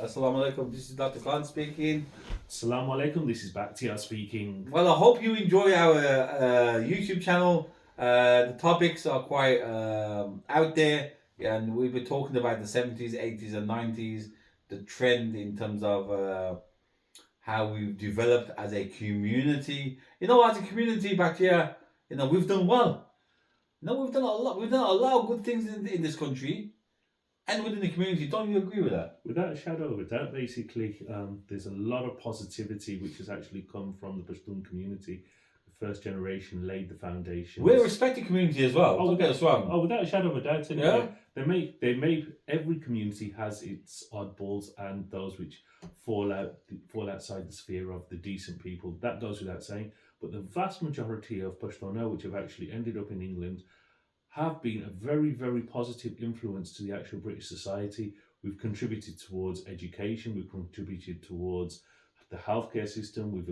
Assalamu alaikum, this is Dr. Khan speaking. Assalamu alaikum, this is Bakhtiar speaking. Well, I hope you enjoy our YouTube channel. The topics are quite out there, and we've been talking about the 70s, 80s, and 90s, the trend in terms of how we've developed as a community. As a community back here, we've done well. We've done a lot. We've done a lot of good things in this country and within the community. Don't you agree with that? Without a shadow of a doubt, basically, there's a lot of positivity which has actually come from the Pashtun community. The first generation laid the foundation. We're a respected community as well. Don't get us wrong. Oh, without a shadow of a doubt. Yeah. They make every community has its oddballs and those which fall outside the sphere of the decent people. That goes without saying. But the vast majority of Pashtuns which have actually ended up in England have been a very, very positive influence to the actual British society. We've contributed towards education, we've contributed towards the healthcare system, we've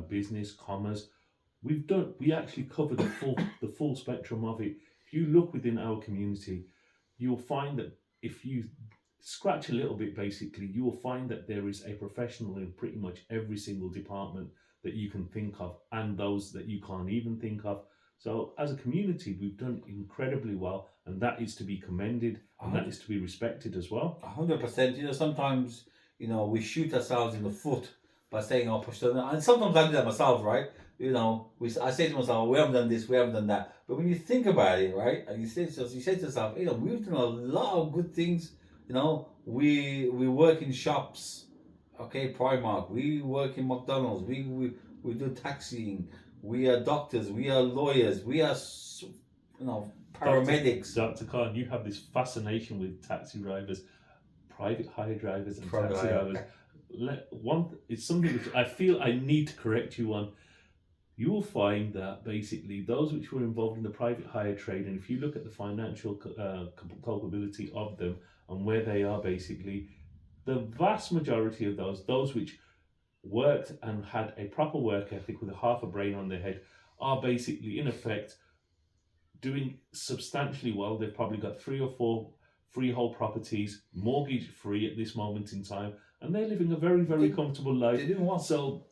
business, commerce. We actually cover the full spectrum of it. If you look within our community, you'll find that if you scratch a little bit, basically, you will find that there is a professional in pretty much every single department that you can think of, and those that you can't even think of. So as a community, we've done incredibly well, and that is to be commended, and that is to be respected as well. 100%. Sometimes, we shoot ourselves in the foot by saying, oh, Pashtun, and sometimes I do that myself, right? I say to myself, we haven't done this, we haven't done that. But when you think about it, right, and you say to yourself, we've done a lot of good things. We work in shops, okay, Primark. We work in McDonald's. We do taxiing. We are doctors, we are lawyers, we are, paramedics. Dr. Khan, you have this fascination with taxi drivers, private hire drivers and taxi drivers. It's something which I feel I need to correct you on. You will find that basically those which were involved in the private hire trade, and if you look at the financial culpability of them and where they are basically, the vast majority of those which worked and had a proper work ethic with a half a brain on their head are basically in effect doing substantially well. They've probably got 3 or 4 freehold properties, mortgage free at this moment in time, and they're living a very, very comfortable life. They didn't want. So,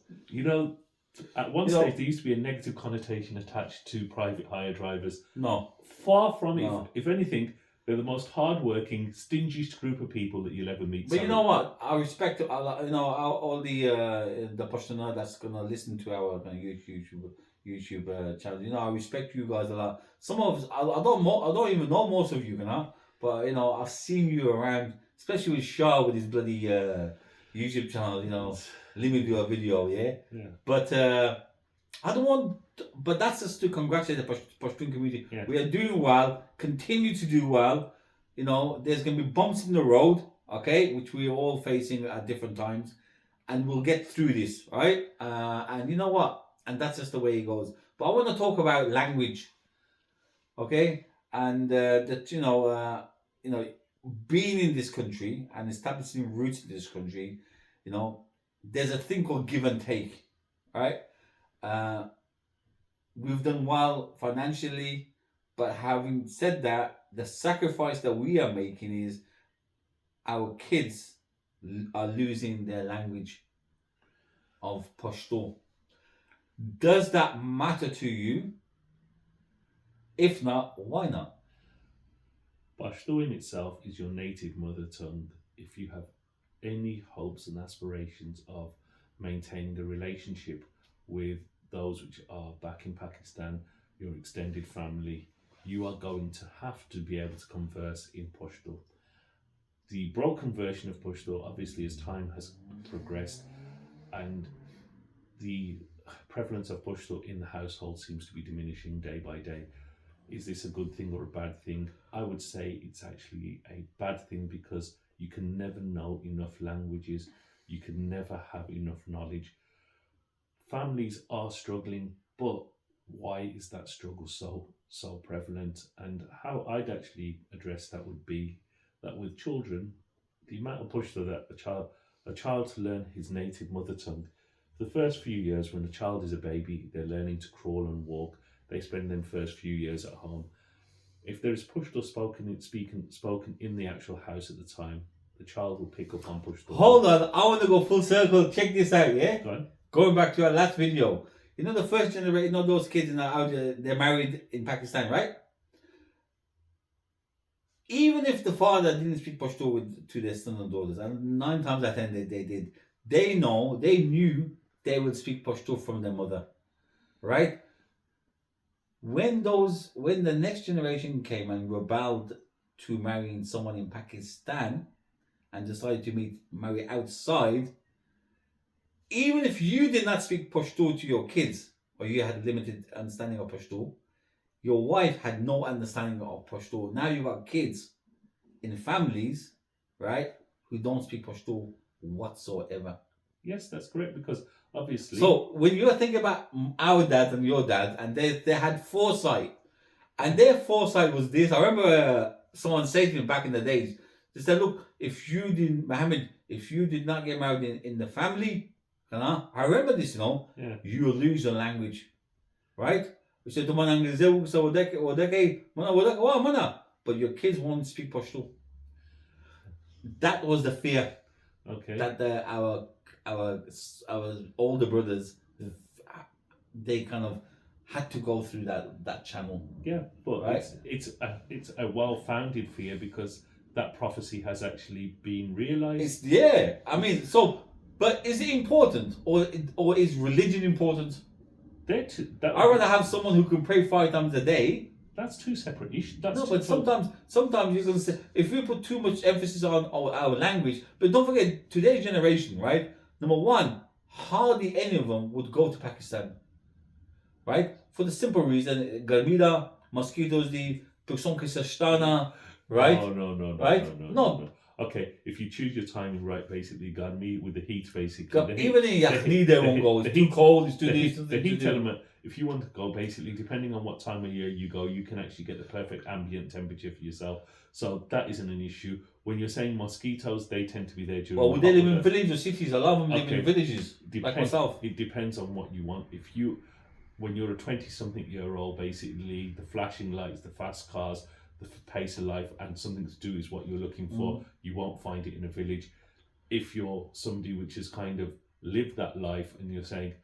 at one stage there used to be a negative connotation attached to private hire drivers. No. Far from it. No. If anything, they're the most hardworking, stingiest group of people that you'll ever meet. But you know what? I respect all the Pashtun that's gonna listen to our YouTube channel. I respect you guys a lot. Some of us, I don't even know most of you, but I've seen you around, especially with Shah with his bloody YouTube channel. Let me do a video, yeah. But I don't want. But that's just to congratulate the Pashtun community. Yeah. We are doing well. Continue to do well. There's going to be bumps in the road, okay, which we're all facing at different times, and we'll get through this, right? And you know what? And that's just the way it goes. But I want to talk about language, okay? And that being in this country and establishing roots in this country, there's a thing called give and take, right? We've done well financially, but having said that, the sacrifice that we are making is our kids are losing their language of Pushto. Does that matter to you? If not, why not? Pushto in itself is your native mother tongue. If you have any hopes and aspirations of maintaining a relationship with those which are back in Pakistan, your extended family, you are going to have to be able to converse in Pushto. The broken version of Pushto, obviously, as time has progressed and the prevalence of Pushto in the household seems to be diminishing day by day. Is this a good thing or a bad thing? I would say it's actually a bad thing, because you can never know enough languages. You can never have enough knowledge. Families are struggling, but why is that struggle so prevalent? And how I'd actually address that would be that with children, the amount of Pushto that a child to learn his native mother tongue. The first few years, when a child is a baby, they're learning to crawl and walk. They spend them first few years at home. If there is Pushto spoken in the actual house at the time, the child will pick up on Pushto. Hold on, I want to go full circle. Check this out, yeah? Go on. Going back to our last video. You know the first generation, you know those kids they're married in Pakistan, right? Even if the father didn't speak Pashto to their sons and daughters, and 9 times out of 10 they did, they knew they would speak Pashto from their mother, right? When the next generation came and rebelled to marrying someone in Pakistan and decided to marry outside, even if you did not speak Pashto to your kids, or you had limited understanding of Pashto, your wife had no understanding of Pashto. Now you've got kids in families, right, who don't speak Pashto whatsoever. Yes, that's correct, because obviously... So when you're thinking about our dad and your dad, and they had foresight, and their foresight was this. I remember someone saying to me back in the days, they said, look, if you did not get married in the family, I remember this, Yeah. you will lose your language, right? We said, but your kids won't speak Pashto. That was the fear. Okay. That our older brothers, they kind of had to go through that channel. Yeah, but right? it's a well-founded fear, because that prophecy has actually been realized. But is it important, or is religion important? I'd rather have someone who can pray 5 times a day. That's 2 separate issues. But sometimes you can say, if we put too much emphasis on our language, but don't forget today's generation, right? Number one, hardly any of them would go to Pakistan, right? For the simple reason, garmida, mosquitoes, the personne right? No. Right? No. Okay, if you choose your timing right, basically, garmi with the heat, basically. Even in Yakhni, they won't go. It's too cold. It's too this. The heat element. If you want to go, basically, depending on what time of year you go, you can actually get the perfect ambient temperature for yourself. So that isn't an issue. When you're saying mosquitoes, they tend to be there during. Well, would they live in villages or cities? A lot of them live in villages, like myself. It depends on what you want. When you're a 20-something-year-old, basically, the flashing lights, the fast cars, the pace of life, and something to do is what you're looking for. You won't find it in a village. If you're somebody which has kind of lived that life and you're saying,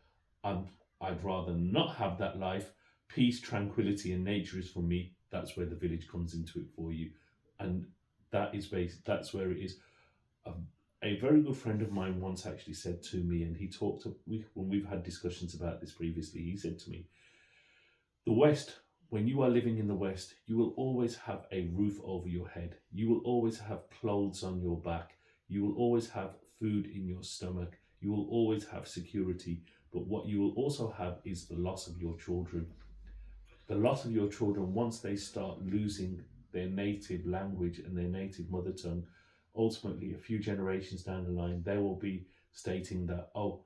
I'd rather not have that life, peace, tranquility, and nature is for me, that's where the village comes into it for you. And that's where it is. A very good friend of mine once actually said to me, and when we've had discussions about this previously, he said to me, the West, when you are living in the West, you will always have a roof over your head. You will always have clothes on your back. You will always have food in your stomach. You will always have security. But what you will also have is the loss of your children. The loss of your children, once they start losing their native language and their native mother tongue, ultimately, a few generations down the line, they will be stating that, our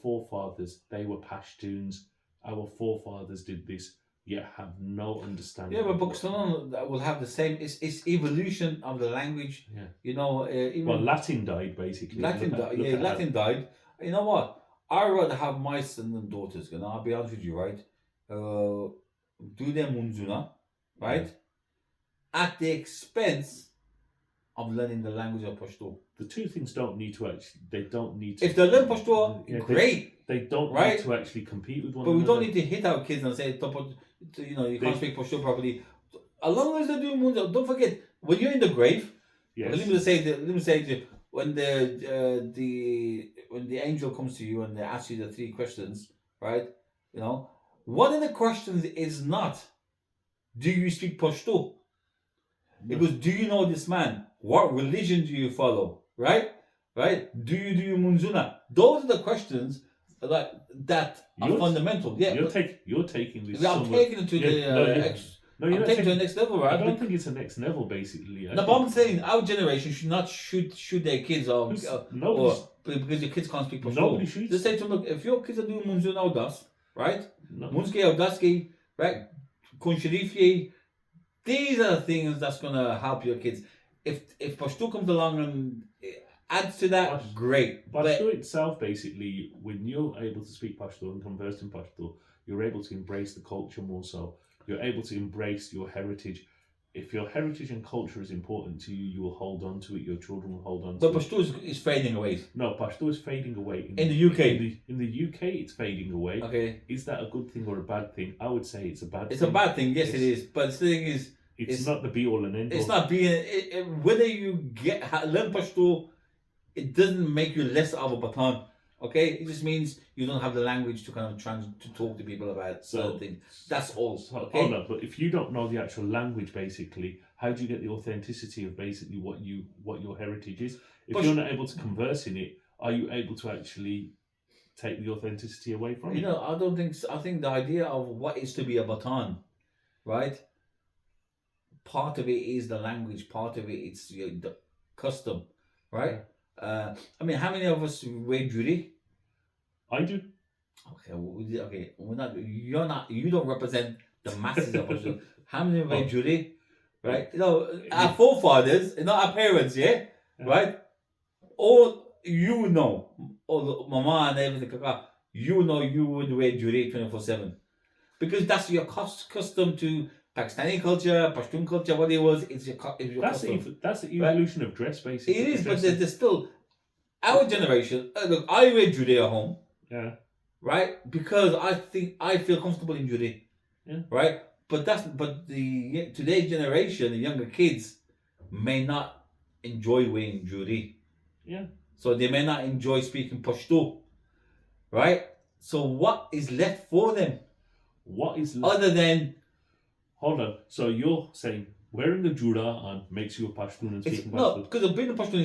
forefathers, they were Pashtuns. Our forefathers did this. Yet have no understanding. Yeah, but Pakistan will have the same. It's evolution of the language. Yeah. Even Latin died basically. Latin died. You know what? I'd rather have my sons and daughters. I'll be honest with you, right? Do their munzuna, right? Yeah. At the expense of learning the language of Pushto. The two things don't need to actually. They don't need to. If they learn Pushto, great. They don't need to actually compete with one another. But we don't need to hit our kids and say, you can't speak Pushto properly. As long as they do munzuna, don't forget when you're in the grave. Yes. Let me say when the angel comes to you and they ask you the 3 questions, right? One of the questions is not, do you speak Pushto? It was, do you know this man? What religion do you follow? Right? Do you do munzuna? Those are the questions that are fundamental. Yeah, you're taking this. I'm taking it to I'm taking it to the next level, right? I don't think it's the next level, basically. No, but I'm saying our generation should not shoot their kids or because your kids can't speak Pushto. Nobody shoots. Just say to them, look, if your kids are doing munzuna or das, right? Munzke or daski, right? Kun Sharifi. These are the things that's gonna help your kids. If Pushto comes along and adds to that, great. Pushto itself, basically, when you're able to speak Pushto and converse in Pushto, you're able to embrace the culture more so. You're able to embrace your heritage. if your heritage and culture is important to you, you will hold on to it. Your children will hold on But to it. Pushto is fading away. No, Pushto is fading away. In the UK? In the UK, it's fading away. Okay. Is that a good thing or a bad thing? I would say it's a bad It's thing. a bad thing, yes, it is. But the thing is, it's not the be all and end all. It's not being whether you learn Pashto, it doesn't make you less of a Batan. Okay, it just means you don't have the language to kind of to talk to people about certain things. That's all. Okay. Oh no, but if you don't know the actual language, basically, how do you get the authenticity of basically what your heritage is? If you're not able to converse in it, are you able to actually take the authenticity away from it? You know, I don't think so. I think the idea of what is to be a Batan, right? Part of it is the language. Part of it it's the custom, right? I mean, how many of us wear jewelry? I do. Okay, we're not. You're not. You don't represent the masses of us. How many wear jewelry? Right? You know, our forefathers, not our parents. Yeah, right. All you know, all the mama and everything. You know, you would wear jewelry 24/7 because that's your custom to Pakistani culture, Pashtun culture. What it was, it's your custom. That's the evolution of dress, basically. It is, but there's still our generation. Look, I wear jewelry at home. Yeah. Right, because I feel comfortable in jewelry. Yeah. Right, but the today's generation, the younger kids, may not enjoy wearing jewelry. Yeah. So they may not enjoy speaking Pushto. Right. So what is left for them? What is other than? Hold on. So you're saying wearing the jura on makes you a Pashtun and speaking Pashtun? No, because being a Pashtun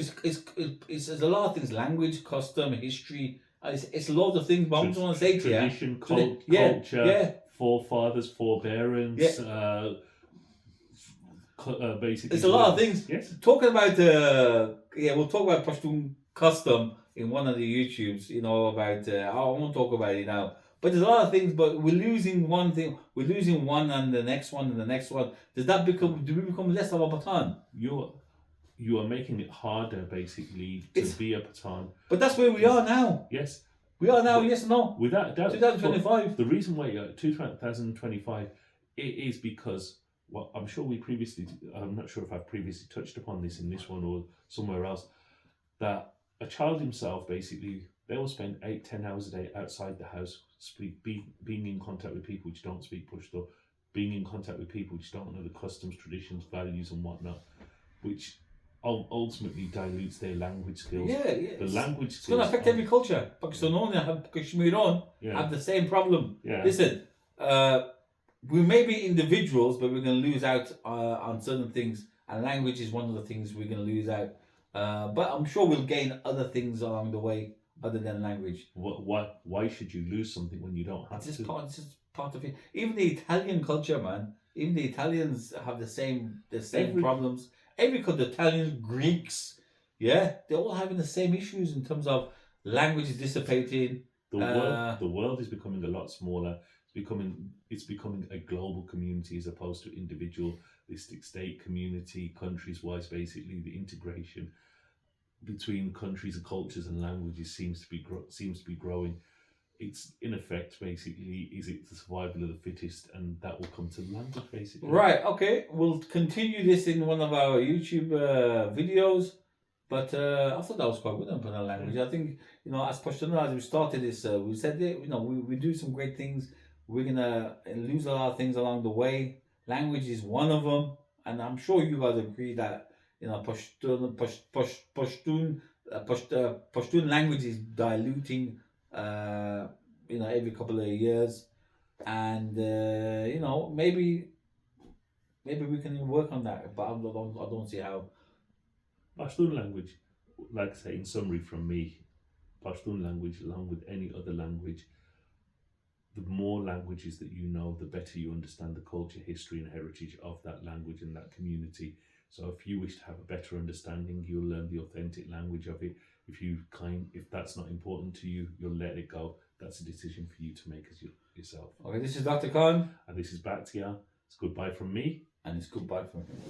is a lot of things: language, custom, history. It's loads of things, but I just want to say to you, tradition, culture, forefathers, forbearance, basically. It's a lot of things. Yes. Talking about we'll talk about Pashtun custom in one of the YouTubes. You know about I won't talk about it now. But there's a lot of things. But we're losing one thing. We're losing one, and the next one, and the next one. Do we become less of a Batan? You are making it harder, basically, to be a Batan. But that's where we are now. Yes. We are now, yes or no? Without doubt. 2025. The reason why 2025, it is because, well, I'm not sure if I've previously touched upon this in this one or somewhere else, that a child himself, basically, they will spend 8-10 hours a day outside the house, being in contact with people which don't speak Pushto, being in contact with people which don't know the customs, traditions, values and whatnot, which ultimately dilutes their language skills. Yeah. The language skills. It's going to affect every culture. Pakistani have the same problem. Yeah. Listen, we may be individuals, but we're going to lose out on certain things, and language is one of the things we're going to lose out. But I'm sure we'll gain other things along the way other than language. Why should you lose something when you don't have to? It's just part of it. Even the Italian culture, man. Even the Italians have the same problems. Every country, the Italians, Greeks, they're all having the same issues in terms of language is dissipating. The world is becoming a lot smaller. It's becoming a global community as opposed to individualistic state community, countries-wise. Basically, the integration between countries and cultures and languages seems to be growing. It's in effect, basically, is it the survival of the fittest, and that will come to language, basically. Right. Okay. We'll continue this in one of our YouTube videos, but I thought that was quite good on our language. I think as Pushto, as we started this, we said that we do some great things. We're gonna lose a lot of things along the way. Language is one of them, and I'm sure you guys agree that Pashtun language is diluting. Every couple of years, and maybe we can work on that, but I don't see how. Pashtun language, like I say, in summary from me, Pashtun language, along with any other language, the more languages that you know, the better you understand the culture, history, and heritage of that language and that community. So if you wish to have a better understanding, you'll learn the authentic language of it. If that's not important to you, you'll let it go. That's a decision for you to make as yourself. Okay, this is Dr. Khan. And this is Bakhtiar. It's goodbye from me. And it's goodbye from him.